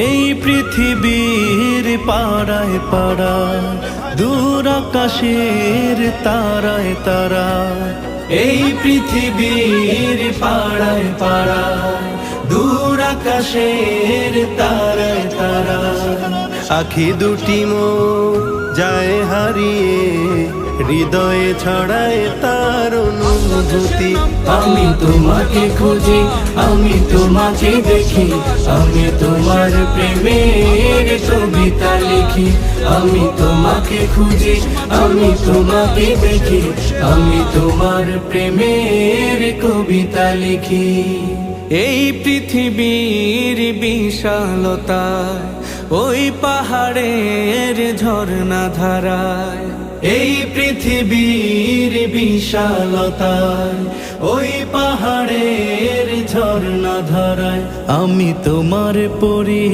এই পৃথিবীর পাড়ায় পাড়ায় দূর আকাশের তারায় তারায়, এই পৃথিবীর পাড়ায় পাড়ায় দূর আকাশের তারায় তারায়। আখি দুটি মোর যায় হারিয়ে, হৃদয়ে ছড়ায় তার অনুভূতি। আমি তোমাকে খুঁজি, আমি তোমাকে দেখি, আমি তোমার প্রেমের কবিতা লিখি। আমি তোমাকে খুঁজি, আমি তোমাকে দেখি, আমি তোমার প্রেমের কবিতা লিখি। এই পৃথিবীর বিশালতায় ওই পাহাড়ের ঝর্ণা ধারায়, এই পৃথিবীর বিশালতায় ওই পাহাড়ের ঝর্ণা ধারায় আমি তোমার পরি।